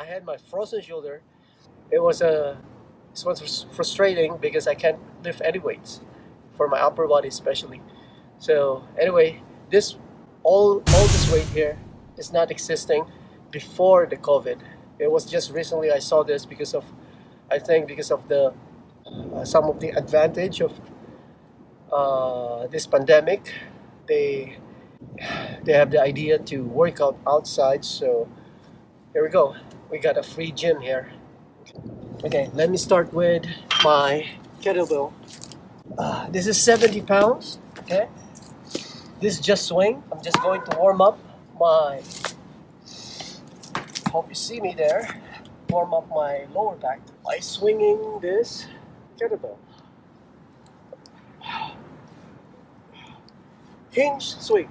had my frozen shoulder, it was frustrating because I can't lift any weights for my upper body especially. So anyway, this all this weight here is not existing before the COVID. It was just recently I saw this because of, I think because of the some of the advantage of this pandemic. They they have the idea to work out outside. So here we go. We got a free gym here. Okay, let me start with my kettlebell. This is 70 pounds. Okay, this is just swing. I'm just going to warm up my. Hope you see me there. Warm up my lower back by swinging this kettlebell. Hinge, swing.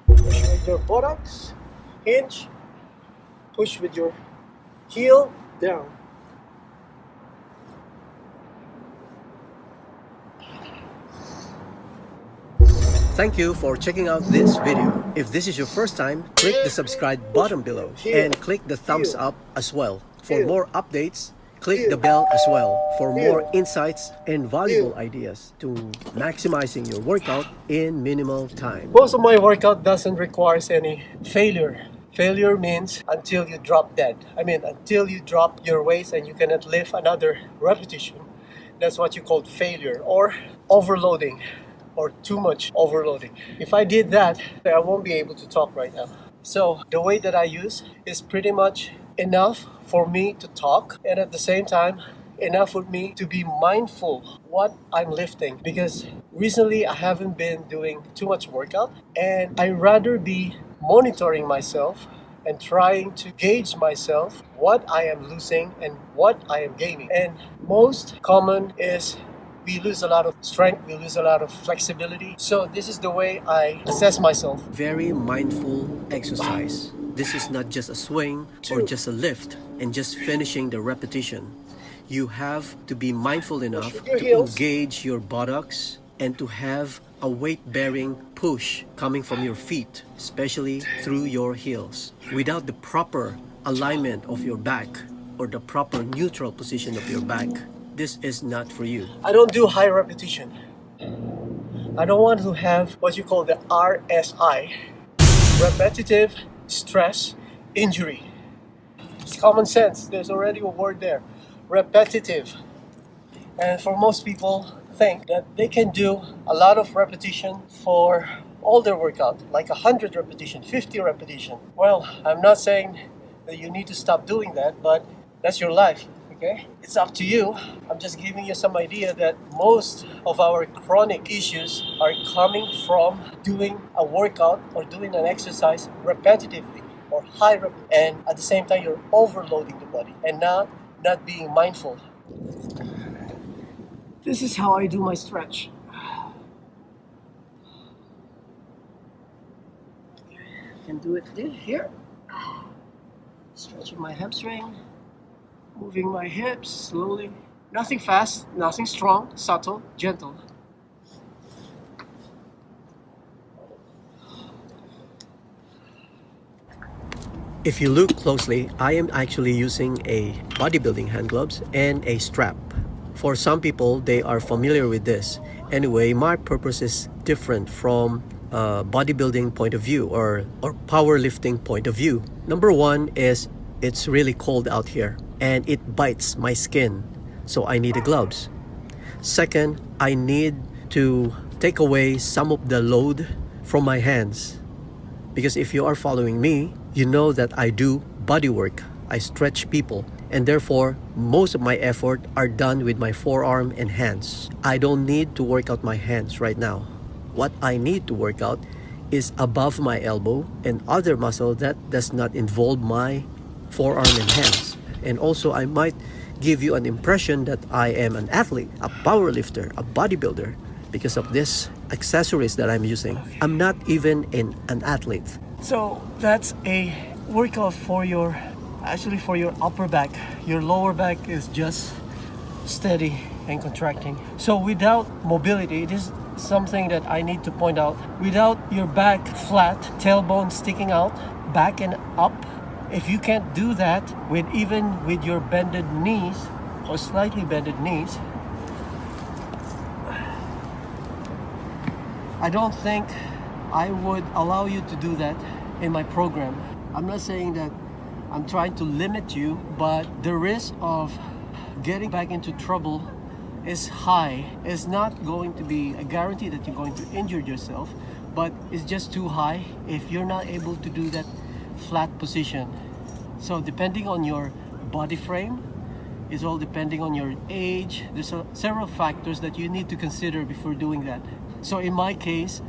Push with your buttocks. Hinge. Push with your heel down. Thank you for checking out this video. If this is your first time, click the subscribe button below and click the thumbs up as well. For more updates, click the bell as well for more insights and valuable ideas to maximizing your workout in minimal time. Most of my workout doesn't require any failure. Failure means until you drop dead. I mean, until you drop your weights and you cannot lift another repetition. That's what you call failure or overloading or too much overloading. If I did that, I won't be able to talk right now. So the weight that I use is pretty much enough for me to talk, and at the same time enough for me to be mindful what I'm lifting, because recently I haven't been doing too much workout and I rather be monitoring myself and trying to gauge myself what I am losing and what I am gaining. And most common is we lose a lot of strength, we lose a lot of flexibility. So this is the way I assess myself. Very mindful exercise. This is not just a swing or just a lift and just finishing the repetition. You have to be mindful enough to engage your buttocks and to have a weight-bearing push coming from your feet, especially through your heels. Without the proper alignment of your back or the proper neutral position of your back, this is not for you. I don't do high repetition. I don't want to have what you call the RSI, repetitive stress injury. It's common sense. There's already a word there, repetitive. And for most people think that they can do a lot of repetition for all their workout, like 100 repetition, 50 repetition. Well, I'm not saying that you need to stop doing that, but that's your life. Okay? It's up to you. I'm just giving you some idea that most of our chronic issues are coming from doing a workout or doing an exercise repetitively or and at the same time you're overloading the body and not being mindful. This is how I do my stretch. I can do it here. Stretching my hamstring. Moving my hips slowly. Nothing fast, nothing strong, subtle, gentle. If you look closely, I am actually using a bodybuilding hand gloves and a strap. For some people, they are familiar with this. Anyway, my purpose is different from a bodybuilding point of view or powerlifting point of view. Number one is it's really cold out here and it bites my skin, so I need the gloves. Second, I need to take away some of the load from my hands, because if you are following me, you know that I do body work. I stretch people, and therefore most of my effort are done with my forearm and hands. I don't need to work out my hands right now. What I need to work out is above my elbow and other muscle that does not involve my forearm and hands. And also I might give you an impression that I am an athlete, a power lifter, a bodybuilder because of this accessories that I'm using. I'm not even an athlete. So that's a workout for your upper back. Your lower back is just steady and contracting. So without mobility, this is something that I need to point out. Without your back flat, tailbone sticking out, back and up, If you can't do that with even with your bended knees or slightly bended knees, I don't think I would allow you to do that in my program. I'm not saying that I'm trying to limit you, but the risk of getting back into trouble is high. It's not going to be a guarantee that you're going to injure yourself, but it's just too high if you're not able to do that flat position. So depending on your body frame, it's all depending on your age. There's several factors that you need to consider before doing that. So in my case,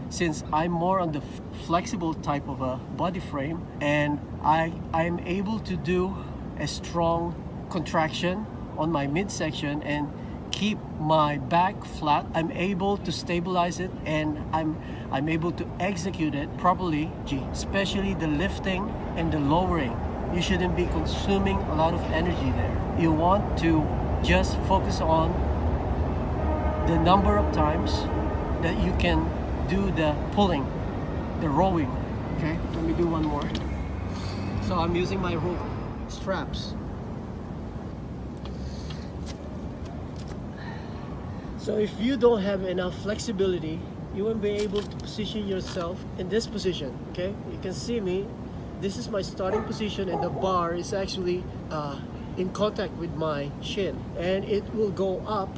since I'm more on the flexible type of a body frame, and I'm able to do a strong contraction on my midsection and keep my back flat, I'm able to stabilize it, and I'm able to execute it properly, especially the lifting and the lowering. You shouldn't be consuming a lot of energy there. You want to just focus on the number of times that you can do the pulling, the rowing. Okay, let me do one more. So I'm using my rope straps. So if you don't have enough flexibility, you won't be able to position yourself in this position. Okay, you can see me. This is my starting position, and the bar is actually in contact with my shin, and it will go up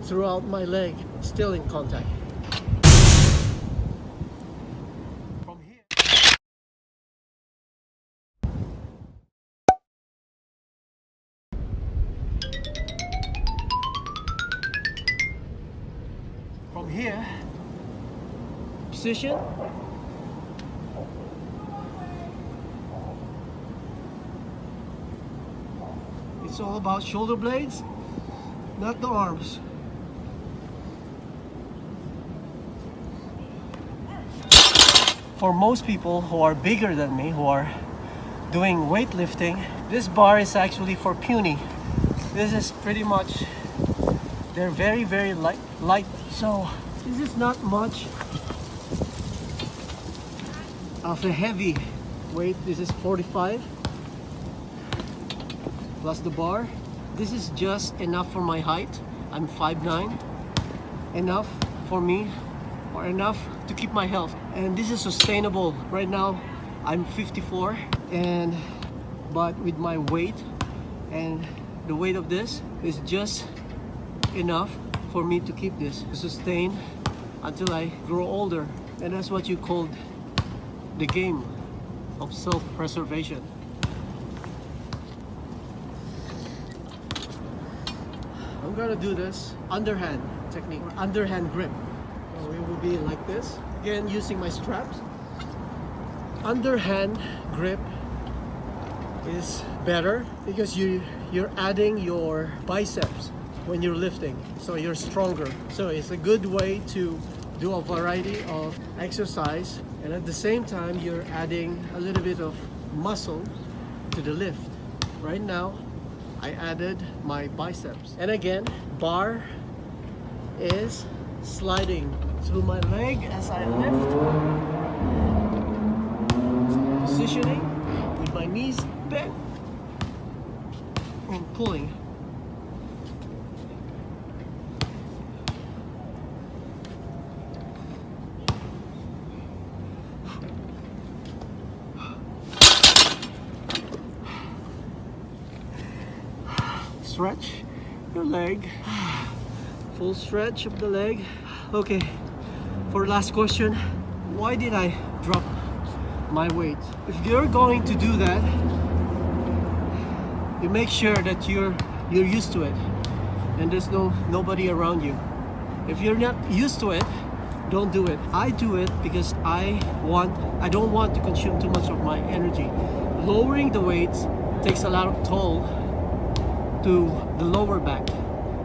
throughout my leg, still in contact. From here, position, it's all about shoulder blades, not the arms. For most people who are bigger than me, who are doing weightlifting, this bar is actually for puny. This is pretty much, they're very light. So this is not much of a heavy weight. This is 45 plus the bar. This is just enough for my height. I'm 5'9", enough for me, or enough to keep my health. And this is sustainable. Right now I'm 54, but with my weight and the weight of this is just enough for me to keep this, to sustain until I grow older. And that's what you call the game of self-preservation. I'm gonna do this underhand technique, or underhand grip. So it will be like this. Again, using my straps. Underhand grip is better because you're adding your biceps when you're lifting, so you're stronger. So it's a good way to do a variety of exercise, and at the same time you're adding a little bit of muscle to the lift. Right now I added my biceps, and again, bar is sliding through my leg as I lift, positioning with my knees bent and pulling. Stretch your leg, full stretch of the leg. Okay, for last question, why did I drop my weight? If you're going to do that, you make sure that you're used to it and there's nobody around you. If you're not used to it, don't do it. I do it because I don't want to consume too much of my energy. Lowering the weights takes a lot of toll to the lower back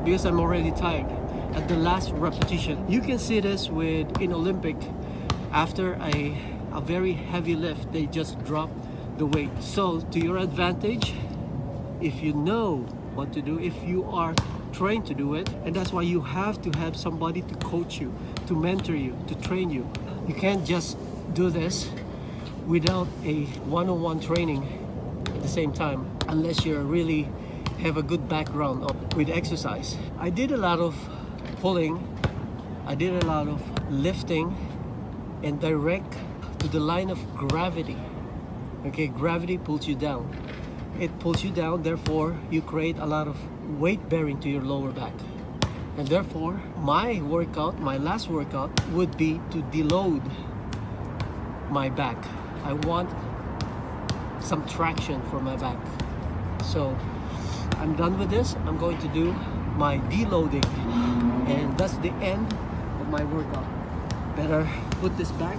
because I'm already tired at the last repetition. You can see this in Olympic, after a very heavy lift, they just drop the weight. So to your advantage, if you know what to do, if you are trained to do it, and that's why you have to have somebody to coach you, to mentor you, to train you. You can't just do this without a one-on-one training at the same time, unless you really have a good background with exercise. I did a lot of pulling, I did a lot of lifting, and direct to the line of gravity. Okay, gravity pulls you down. It pulls you down, therefore you create a lot of weight bearing to your lower back. And therefore, my workout, my last workout, would be to deload my back. I want some traction for my back. So I'm done with this. I'm going to do my deloading, and that's the end of my workout. Better put this back